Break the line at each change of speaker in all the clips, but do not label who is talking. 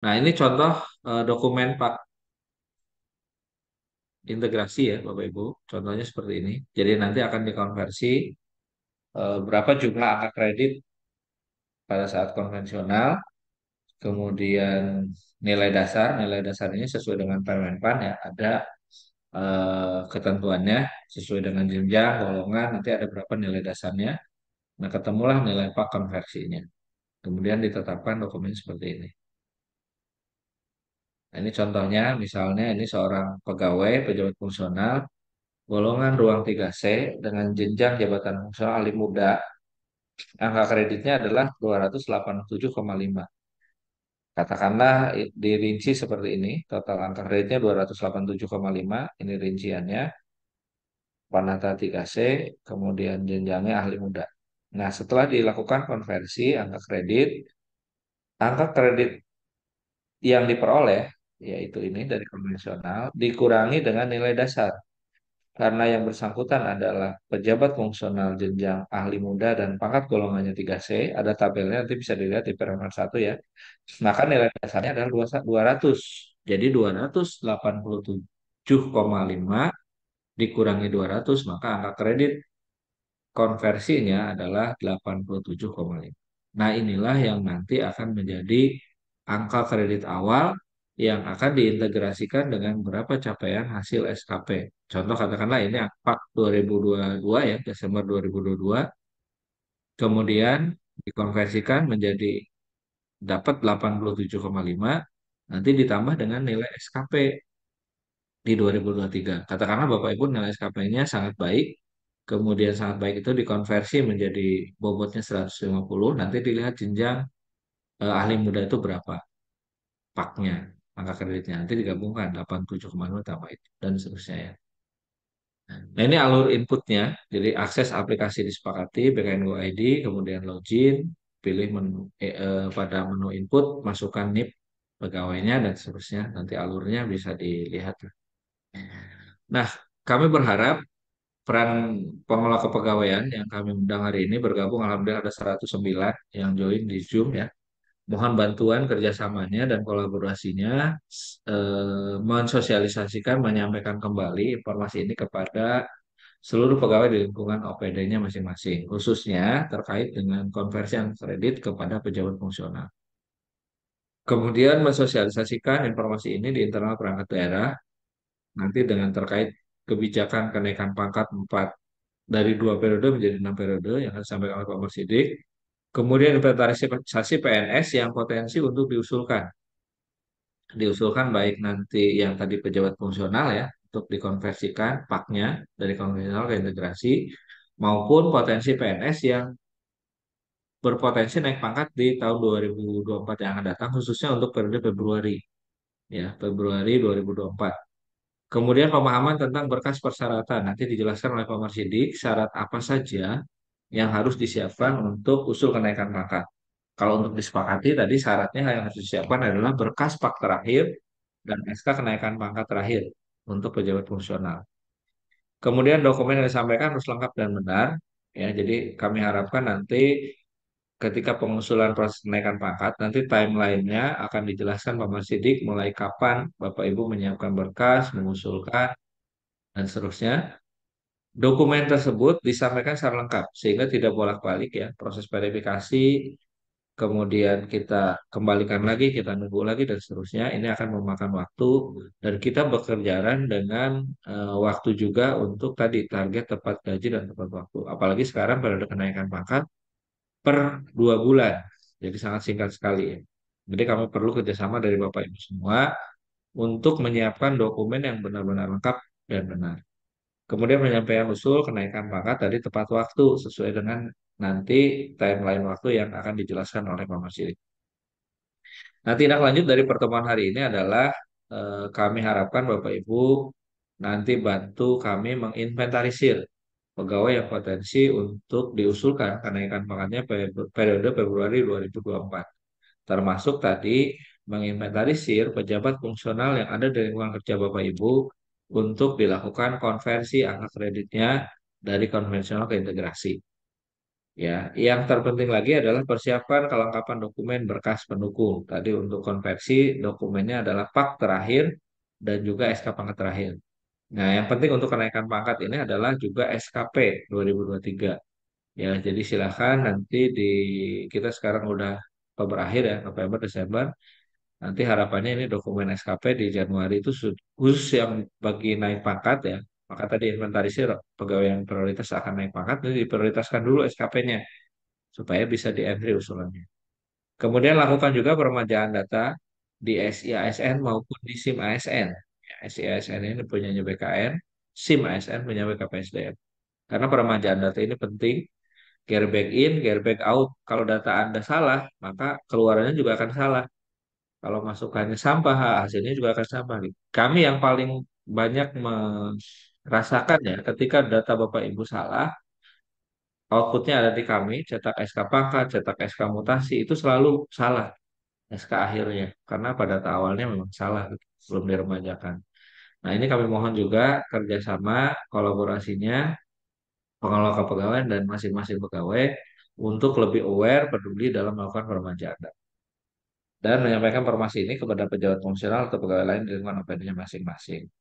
Nah, ini contoh dokumen Pak integrasi ya, Bapak Ibu. Contohnya seperti ini. Jadi nanti akan dikonversi berapa jumlah angka kredit pada saat konvensional, kemudian nilai dasar ini sesuai dengan Permenpan ya, ada ketentuannya sesuai dengan jenjang, golongan, nanti ada berapa nilai dasarnya. Nah, ketemulah nilai Pak konversinya. Kemudian ditetapkan dokumen seperti ini. Nah, ini contohnya, misalnya ini seorang pegawai, pejabat fungsional, golongan ruang 3C dengan jenjang jabatan fungsional ahli muda, angka kreditnya adalah 287,5. Katakanlah dirinci seperti ini, total angka kreditnya 287,5, ini rinciannya, Panata 3C, kemudian jenjangnya ahli muda. Nah, setelah dilakukan konversi angka kredit yang diperoleh, yaitu ini dari konvensional, dikurangi dengan nilai dasar. Karena yang bersangkutan adalah pejabat fungsional jenjang ahli muda dan pangkat golongannya 3C, ada tabelnya nanti bisa dilihat di peringkat 1 ya. Maka nilai dasarnya adalah 200. Jadi 287,5 dikurangi 200, maka angka kredit konversinya adalah 87,5. Nah, inilah yang nanti akan menjadi angka kredit awal yang akan diintegrasikan dengan berapa capaian hasil SKP. Contoh katakanlah ini Pak 2022 ya, Desember 2022, kemudian dikonversikan menjadi dapat 87,5, nanti ditambah dengan nilai SKP di 2023. Katakanlah Bapak Ibu nilai SKP-nya sangat baik, kemudian sangat baik itu dikonversi menjadi bobotnya 150, nanti dilihat jenjang ahli muda itu berapa paknya, angka kreditnya. Nanti digabungkan 87,5 tambah itu, dan seterusnya ya. Nah, ini alur inputnya. Jadi akses aplikasi disepakati, BKN Go ID, kemudian login, pilih pada menu input, masukkan NIP pegawainya, dan seterusnya. Nanti alurnya bisa dilihat. Nah, kami berharap peran pengelola kepegawaian yang kami undang hari ini bergabung, alhamdulillah ada 109 yang join di Zoom ya. Mohon bantuan kerjasamanya dan kolaborasinya, mensosialisasikan, menyampaikan kembali informasi ini kepada seluruh pegawai di lingkungan OPD-nya masing-masing, khususnya terkait dengan konversi kredit kepada pejabat fungsional. Kemudian mensosialisasikan informasi ini di internal perangkat daerah, nanti dengan terkait kebijakan kenaikan pangkat 4 dari 2 periode menjadi 6 periode yang akan disampaikan oleh Pak Mersidik. Kemudian inventarisasi PNS yang potensi untuk diusulkan. Diusulkan baik nanti yang tadi pejabat fungsional ya, untuk dikonversikan paknya dari konvensional ke integrasi, maupun potensi PNS yang berpotensi naik pangkat di tahun 2024 yang akan datang, khususnya untuk periode Februari, ya, Februari 2024. Kemudian pemahaman tentang berkas persyaratan, nanti dijelaskan oleh Pak Marsidik syarat apa saja yang harus disiapkan untuk usul kenaikan pangkat. Kalau untuk disepakati tadi syaratnya yang harus disiapkan adalah berkas pak terakhir dan SK kenaikan pangkat terakhir untuk pejabat fungsional. Kemudian dokumen yang disampaikan harus lengkap dan benar. Ya, jadi kami harapkan nanti ketika pengusulan proses kenaikan pangkat, nanti timelinenya akan dijelaskan Pak Marsidik mulai kapan Bapak Ibu menyiapkan berkas, mengusulkan, dan seterusnya. Dokumen tersebut disampaikan secara lengkap sehingga tidak bolak-balik ya proses verifikasi, kemudian kita kembalikan lagi, kita nunggu lagi dan seterusnya. Ini akan memakan waktu dan kita bekerja dengan waktu juga untuk tadi target tepat gaji dan tepat waktu. Apalagi sekarang pada kenaikan pangkat per 2 bulan, jadi sangat singkat sekali ya. Jadi kami perlu kerjasama dari Bapak Ibu semua untuk menyiapkan dokumen yang benar-benar lengkap dan benar. Kemudian penyampaian usul kenaikan pangkat tadi tepat waktu sesuai dengan nanti timeline waktu yang akan dijelaskan oleh Pak Masili. Nah, tindak lanjut dari pertemuan hari ini adalah kami harapkan Bapak Ibu nanti bantu kami menginventarisir pegawai yang potensi untuk diusulkan kenaikan pangkatnya periode Februari 2024. Termasuk tadi menginventarisir pejabat fungsional yang ada di lingkungan kerja Bapak Ibu untuk dilakukan konversi angka kreditnya dari konvensional ke integrasi. Ya, yang terpenting lagi adalah persiapkan kelengkapan dokumen berkas pendukung. Tadi untuk konversi dokumennya adalah PAK terakhir dan juga SK pangkat terakhir. Nah, yang penting untuk kenaikan pangkat ini adalah juga SKP 2023. Ya, jadi silakan nanti kita sekarang udah Oktober akhir ya, November, Desember. Nanti harapannya ini dokumen SKP di Januari itu khusus yang bagi naik pangkat ya. Maka tadi inventarisir pegawai yang prioritas akan naik pangkat, itu diprioritaskan dulu SKP-nya supaya bisa di entry usulannya. Kemudian lakukan juga peremajaan data di SI ASN maupun di SIM ASN. Ya, SI ASN ini punyanya BKN, SIM ASN punya BKPSDM. Karena peremajaan data ini penting, gear back in, gear back out. Kalau data Anda salah, maka keluarannya juga akan salah. Kalau masukannya sampah, hasilnya juga akan sampah. Kami yang paling banyak merasakan ya, ketika data Bapak Ibu salah, outputnya ada di kami, cetak SK pangkat, cetak SK mutasi, itu selalu salah SK akhirnya. Karena pada data awalnya memang salah, gitu, belum diremajakan. Nah ini kami mohon juga kerjasama, kolaborasinya, pengelola kepegawaian dan masing-masing pegawai untuk lebih aware, peduli dalam melakukan peremajaan data. Dan menyampaikan informasi ini kepada pejabat fungsional atau pegawai lain di lingkungan OPD-nya masing-masing.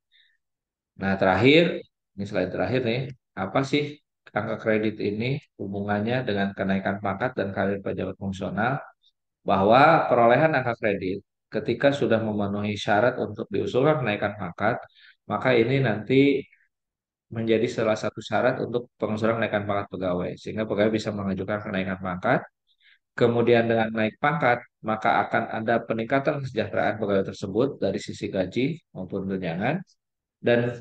Nah, terakhir, ini selain terakhir nih, apa sih angka kredit ini hubungannya dengan kenaikan pangkat dan karir pejabat fungsional? Bahwa perolehan angka kredit ketika sudah memenuhi syarat untuk diusulkan kenaikan pangkat, maka ini nanti menjadi salah satu syarat untuk pengusulan kenaikan pangkat pegawai, sehingga pegawai bisa mengajukan kenaikan pangkat. Kemudian dengan naik pangkat, maka akan ada peningkatan kesejahteraan pegawai tersebut dari sisi gaji maupun tunjangan. Dan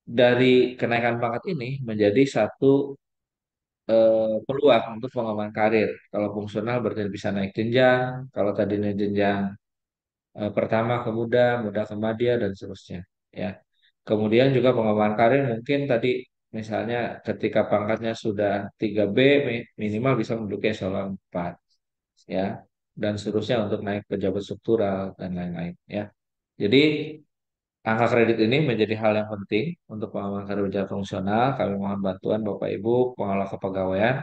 dari kenaikan pangkat ini menjadi satu peluang untuk pengembangan karir. Kalau fungsional berarti bisa naik jenjang, kalau tadinya jenjang pertama ke muda, muda ke madya dan seterusnya. Ya. Kemudian juga pengembangan karir mungkin tadi misalnya ketika pangkatnya sudah 3B minimal bisa menduduki eselon 4 ya dan seterusnya untuk naik pejabat struktural dan lain-lain ya. Jadi angka kredit ini menjadi hal yang penting untuk pengembangan karir kerja fungsional. Kami mohon bantuan Bapak Ibu pengelola kepegawaian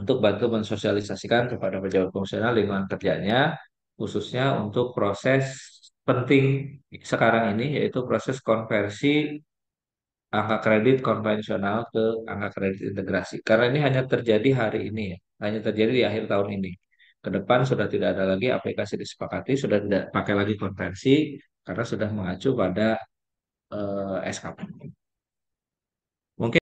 untuk bantu mensosialisasikan kepada pejabat fungsional lingkungan kerjanya, khususnya untuk proses penting sekarang ini yaitu proses konversi angka kredit konvensional ke angka kredit integrasi. Karena ini hanya terjadi hari ini ya, hanya terjadi di akhir tahun ini. Ke depan sudah tidak ada lagi aplikasi disepakati, sudah tidak pakai lagi konversi karena sudah mengacu pada SKP.